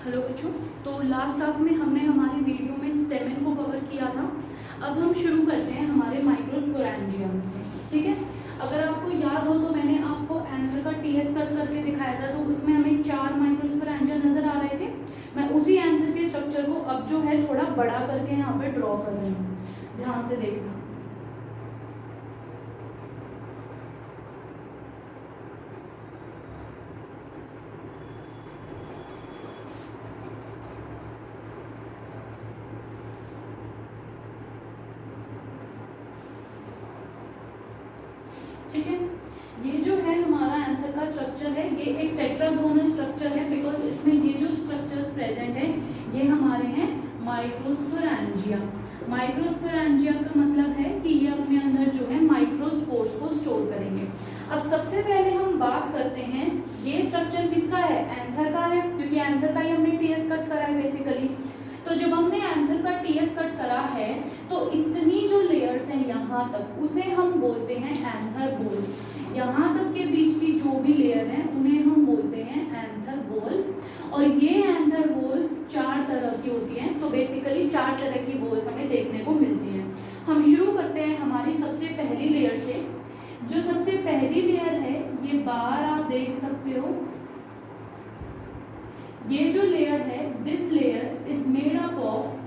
Hello बच्चों, तो last class में हमने हमारी वीडियो में स्टेमेन को कवर किया था। अब हम शुरू करते हैं हमारे माइक्रोस्पोरेंजियम से। ठीक है, अगर आपको याद हो तो मैंने आपको एंथर का टीएस कट करके दिखाया था, तो उसमें हमें 4 माइक्रोस्पोरेंजियम नजर आ रहे थे। मैं उसी एंथर के स्ट्रक्चर को अब जो है थोड़ा बड़ा करके यहाँ पे ड्रॉ कर रही हूँ, ध्यान से देखना। ठीक है, ये जो है हमारा एंथर का स्ट्रक्चर है, ये एक टेट्रागोनल स्ट्रक्चर है बिकॉज इसमें ये जो स्ट्रक्चर्स प्रेजेंट है ये हमारे हैं माइक्रोस्पोरेंजिया। माइक्रोस्पोरेंजिया का मतलब है कि ये अपने अंदर जो है माइक्रोस्पोर्स को स्टोर करेंगे। अब सबसे पहले हम बात करते हैं ये स्ट्रक्चर किसका है, एंथर का है, क्योंकि एंथर का ही हमने टीएस कट करा है बेसिकली। तो जब हमने एंथर का टीएस कट करा है तो इतनी जो लेयर्स हैं यहाँ तक उसे हम बोलते हैं एंथर वॉल्स। यहाँ तक के बीच की जो भी लेयर है उन्हें हम बोलते हैं एंथर वॉल्स। और ये एंथर वॉल्स 4 तरह की होती हैं, तो बेसिकली 4 तरह की वॉल्स हमें देखने को मिलती हैं। हम शुरू करते हैं हमारी सबसे पहली लेयर से। जो सबसे पहली लेयर है ये बाहर आप देख सकते हो, ये जो लेयर है this layer is made up of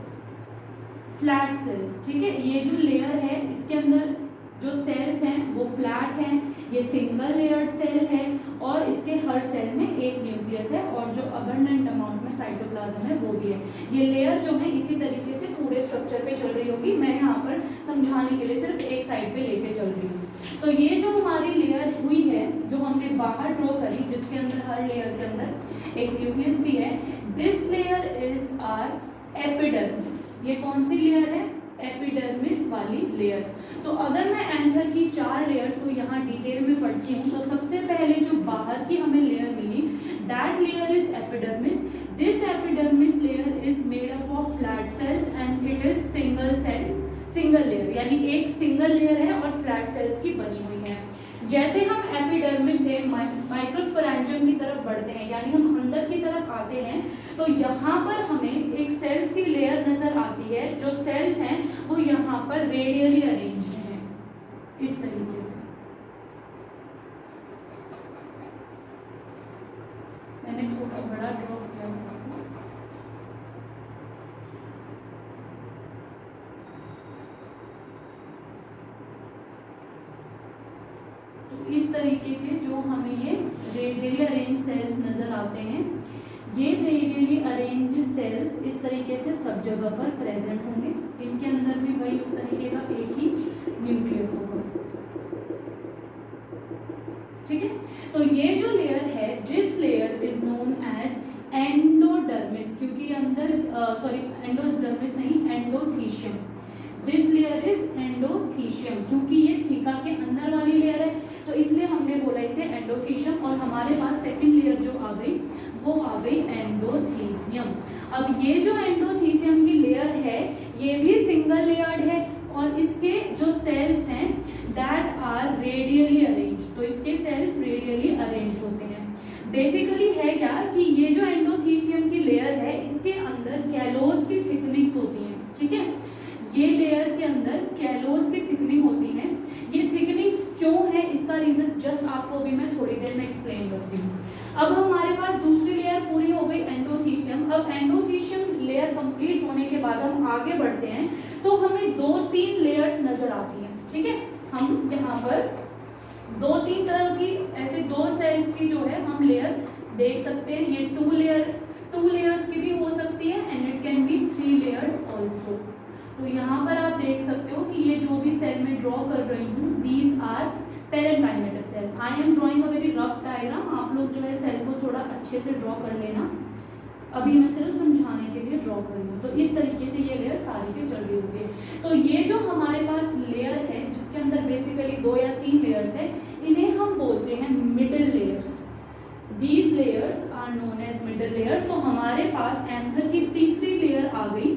flat sales. ठीक है, ये जो लेयर है इसके अंदर जो सेल्स हैं वो फ्लैट हैं, ये सिंगल लेयर्ड सेल है और इसके हर सेल में एक न्यूक्लियस है और जो अबंडेंट अमाउंट में साइटोप्लाज्म है वो भी है। ये लेयर जो है इसी तरीके से पूरे स्ट्रक्चर पे चल रही होगी, मैं यहाँ पर समझाने के लिए सिर्फ एक साइड पे लेके चल रही हूँ। तो ये जो हमारी लेयर हुई है जो हमने बाहर ड्रॉ करी, जिसके अंदर हर लेयर के अंदर एक न्यूक्लियस भी है, this layer is our epidermis. ये कौन सी लेयर है, एपिडर्मिस वाली लेयर। तो अगर मैं एंथर की 4 लेयर्स को यहाँ डिटेल में पढ़ती हूँ तो सबसे पहले जो बाहर की हमें लेयर मिली that layer is epidermis. This epidermis layer is made up of flat cells and it is single layer, यानी एक सिंगल लेयर है और फ्लैट सेल्स की बनी हुई है। जैसे हम एपिडर्मिस से माइक्रोस्पोरेंजियम की तरफ बढ़ते हैं, यानी हम अंदर की तरफ आते हैं, तो यहाँ पर हमें एक सेल्स की लेयर नजर आती है। जो सेल्स हैं वो यहाँ पर रेडियली अरेंज हैं इस तरीके से। मैंने थोड़ा बड़ा ड्रॉ किया है। इस तरीके के जो हमें ये रेडियली अरेंज सेल्स नजर आते हैं, ये रेडियली अरेंज सेल्स इस तरीके से सब जगह पर प्रेजेंट होंगे। इनके अंदर भी वही उस तरीके का एक ही न्यूक्लियस होगा। ठीक है, तो ये जो लेयर है this layer is known as endodermis, क्योंकि अंदर एंडोडर्मिस नहीं, endothecium. This layer is endothecium, क्योंकि ये थीका के अंदर वाली लेयर है तो इसलिए हमने बोला इसे एंडोथीशियम। और हमारे पास सेकंड लेयर जो आ गई वो आ गई एंडोथीसियम। अब ये जो एंडोथीसियम की लेयर है ये भी सिंगल लेयर्ड है और इसके जो सेल्स हैं दैट आर रेडियली अरेंज। तो इसके सेल्स रेडियली अरेंज होते हैं। बेसिकली है क्या कि ये जो एंडोथीसियम की लेयर है इसके अंदर कैलोस की थिकनिंग्स होती हैं। ठीक है, ये लेयर के अंदर कैलोस की थिकनिंग होती है। ये थिकनिंग्स क्यों है इसका रीजन जस्ट आपको भी मैं थोड़ी देर में एक्सप्लेन करती हूँ। अब हमारे पास दूसरी लेयर पूरी हो गई एंडोथीशियम। अब एंडोथीशियम लेयर कंप्लीट होने के बाद हम आगे बढ़ते हैं तो हमें 2-3 लेयर्स नजर आती हैं। ठीक है, हम यहाँ पर 2-3 तरह की ऐसे 2 सेल्स की जो है हम लेयर देख सकते हैं। ये 2 लेयर्स की भी हो सकती है and it can be 3 layered also. तो यहाँ पर आप देख सकते हो कि ये जो भी सेल में ड्रॉ कर रही हूँ these are parenchymatous cell. I am drawing a very rough diagram, आप लोग जो है सेल को थोड़ा अच्छे से ड्रॉ कर लेना। अभी मैं सिर्फ समझाने के लिए ड्रॉ कर रही हूँ। तो इस तरीके से ये लेयर सारी की चल रही होती है। तो ये जो हमारे पास लेयर है जिसके अंदर बेसिकली 2 या 3 लेयर्स है, इन्हें हम बोलते हैं middle layers. These layers are known as middle layers। तो हमारे पास एंथर की तीसरी लेयर आ गई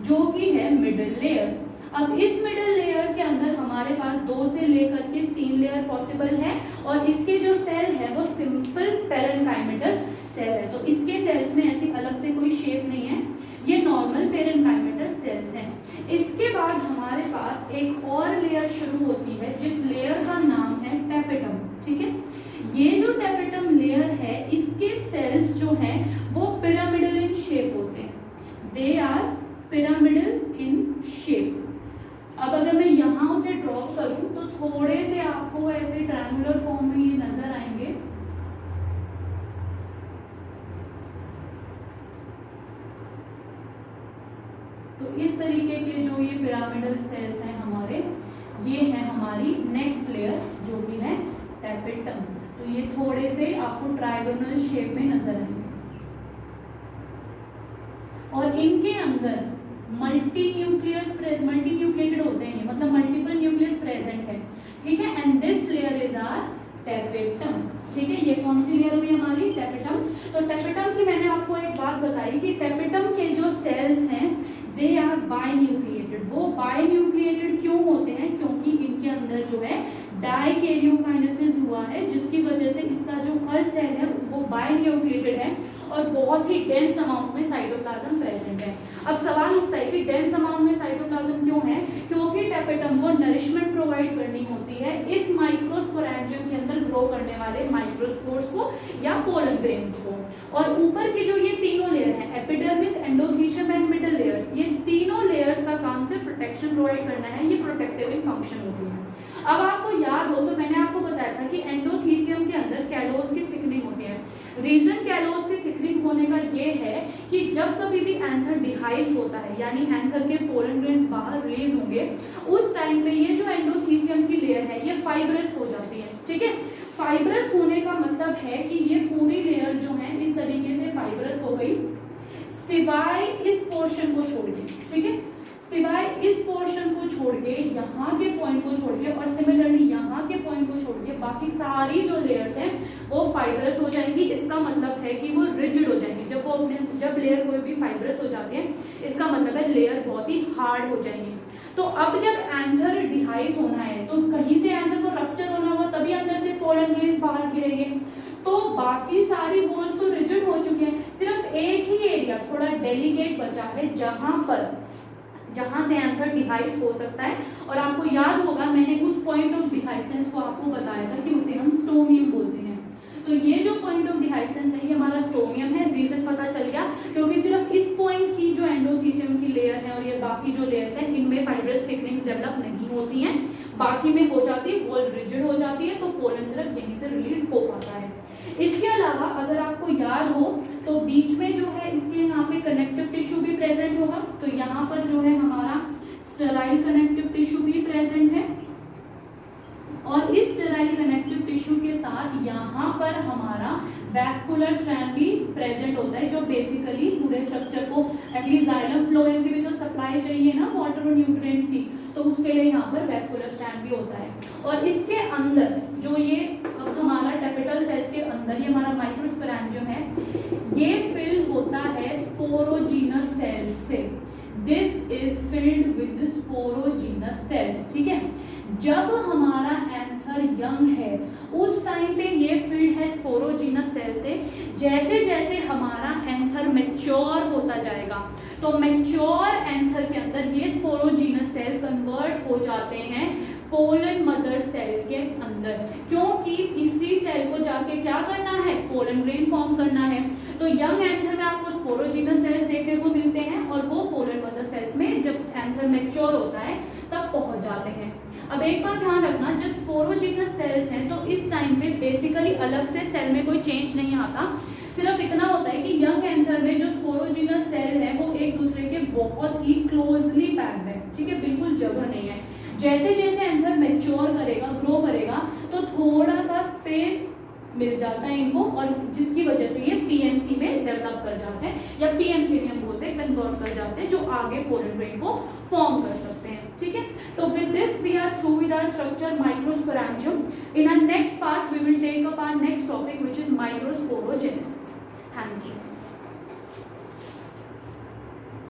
जो कि है मिडिल लेयर्स। अब इस मिडिल लेयर के अंदर हमारे पास 2 से लेकर के 3 लेयर पॉसिबल है और इसके जो सेल है वो सिंपल पेरेनकाइमेटस सेल है। तो इसके सेल्स में ऐसी अलग से कोई शेप नहीं है, ये नॉर्मल पेरेन्काइमेटस सेल्स हैं। इसके बाद हमारे पास एक और लेयर शुरू होती है जिस लेयर का नाम है टेपेटम। ठीक है, ये जो टेपेटम लेयर है इसके सेल्स जो हैं वो पिरामिडल इन शेप होते हैं, they are pyramidal in shape. अब अगर मैं यहाँ उसे ड्रॉ करूं तो थोड़े से आपको ऐसे ट्रायंगुलर फॉर्म में ये नजर आएंगे। तो इस तरीके के जो ये पिरामिडल सेल्स हैं हमारे, ये है हमारी नेक्स्ट लेयर जो भी है टेपेटम। तो ये थोड़े से आपको ट्रायंगुलर शेप में नजर आएंगे और इनके अंदर मल्टी न्यूक्लिएटेड होते हैं, मतलब मल्टीपल न्यूक्लियस प्रेजेंट है। ठीक है, and this layer is our tapetum. ठीक है, ये कौन सी लेयर हुई हमारी टेपेटम। तो टेपेटम की मैंने आपको एक बात बताई कि टेपेटम के जो सेल्स हैं दे आर बाइन्यूक्लिएटेड। वो बाइन्यूक्लिएटेड क्यों होते हैं, क्योंकि इनके अंदर जो है डाइकैरियोकाइनेसिस हुआ है, जिसकी वजह से इसका जो हर सेल है वो बाइन्यूक्लिएटेड है और बहुत ही डेंस अमाउंट में साइटोप्लाज्म प्रेजेंट है। अब सवाल उठता है कि डेंस अमाउंट में साइटोप्लाज्म क्यों है, क्योंकि टेपेटम को नरिशमेंट प्रोवाइड करनी होती है इस माइक्रोस्पोरेंजियम के अंदर ग्रो करने वाले माइक्रोस्पोर्स को या पोलन ग्रेन्स को। और ऊपर की जो ये तीनों लेयर है epidermis, endothecium and middle layers, ये तीनों लेयर्स का काम सिर्फ प्रोटेक्शन प्रोवाइड करना है, ये प्रोटेक्टिव इन फंक्शन होती है। अब आपको याद हो तो मैंने आपको बताया था कि एंडोथीशियम के अंदर कैलोस की थिकनिंग होती है। रीजन कैलोस की थिकनिंग होने का ये है कि जब कभी भी एंथर डिहाइस होता है यानी एंथर के पोलन ग्रेन्स बाहर रिलीज होंगे, उस टाइम पे ये जो एंडोथीशियम की लेयर है ये फाइब्रस हो जाती है। ठीक है, फाइब्रस होने का मतलब है कि ये पूरी लेयर जो है इस तरीके से फाइब्रस हो गई सिवाय इस पोर्शन को छोड़ के। ठीक है, सिवाय इस पोर्शन को छोड़ के, यहाँ के पॉइंट को छोड़ के और सिमिलरली यहाँ के पॉइंट को छोड़ के बाकी सारी जो लेयर्स हैं वो फाइब्रस हो जाएंगी। इसका मतलब है कि वो रिजिड हो जाएंगी। जब लेयर कोई भी फाइब्रस हो जाती है इसका मतलब है लेयर बहुत ही हार्ड हो जाएंगी। तो अब जब एंथर डिहाइस होना है तो कहीं से एंथर को रप्चर होना होगा, तभी अंदर से पोलन ग्रेन्स बाहर गिरेंगे। तो बाकी सारी वॉल्स तो रिजिड हो चुके हैं, सिर्फ एक ही एरिया थोड़ा डेलिकेट बचा है जहां से एंथर डिहाइस हो सकता है। और आपको याद होगा मैंने उस पॉइंट ऑफ डिहाइसेंस को आपको बताया था कि उसे हम स्टोमियम बोलते हैं। तो ये जो पॉइंट ऑफ डिहाइसेंस है ये हमारा स्टोमियम है। रीजन पता चल गया, क्योंकि सिर्फ इस पॉइंट की जो एंडोथीशियम की लेयर है और ये बाकी जो लेयर्स हैं इनमें फाइब्रस थिकनिंग्स डेवलप नहीं होती हैं, बाकी में हो जाती है, वॉल रिजिड हो जाती है, तो पोलन सिर्फ यहीं से रिलीज हो पाता है। इसके अलावा अगर आपको याद हो तो बीच में जो है इसके यहाँ पे कनेक्टिव टिश्यू भी प्रेजेंट होगा। तो यहाँ पर जो है हमारा स्टेराइल कनेक्टिव टिश्यू भी प्रेजेंट है और इस स्टेराइल कनेक्टिव टिश्यू के साथ यहाँ पर हमारा वैस्कुलर स्ट्रैंड भी प्रेजेंट होता है, जो बेसिकली पूरे स्ट्रक्चर को एटलीस्ट जाइलम फ्लोएम की भी तो सप्लाई चाहिए ना वाटर और न्यूट्रिएंट्स की, तो उसके लिए यहाँ पर वैस्कुलर स्ट्रैंड भी होता है। और इसके अंदर जो ये अब हमारा टेपिटल सेल्स के अंदर ये हमारा माइक्रोस्पोरेंजियम है, ये फिल होता है स्पोरोजीनस सेल्स से। This is filled with sporogenous cells. ठीक है, जब हमारा एंथर यंग है उस टाइम पे ये फिल्ड है स्पोरोजीनस सेल से। जैसे जैसे हमारा एंथर मैच्योर होता जाएगा तो मैच्योर एंथर के अंदर ये स्पोरोजीनस सेल कन्वर्ट हो जाते हैं पोलन मदर सेल के अंदर, क्योंकि इसी सेल को जाके क्या करना है, पोलन ग्रेन फॉर्म करना है। तो यंग एंथर में आपको स्पोरोजीनस सेल्स देखने को मिलते हैं और वो पोलन मदर सेल्स में जब एंथर मैच्योर होता है तब पहुंच जाते हैं। अब एक बात ध्यान रखना, जब स्पोरोजीनस सेल्स हैं तो इस टाइम पे बेसिकली अलग से सेल में कोई चेंज नहीं आता, सिर्फ इतना होता है कि यंग एंथर में जो स्पोरोजीनस सेल है वो एक दूसरे के बहुत ही क्लोजली पैक्ड है। ठीक है, बिल्कुल जगह नहीं है। जैसे जैसे एंथर मैच्योर करेगा, ग्रो करेगा, तो थोड़ा सा स्पेस मिल जाता है इनको और जिसकी वजह से ये पीएमसी में डेवलप कर जाते हैं या पीएमसी में हम बोलते हैं कन्वर्ट कर जाते हैं, जो आगे पोलन ग्रेन को फॉर्म कर सकते हैं। ठीक है, तो with this we are through with our structure microsporangium. In our next part we will take up our next topic which is microsporogenesis. Thank you.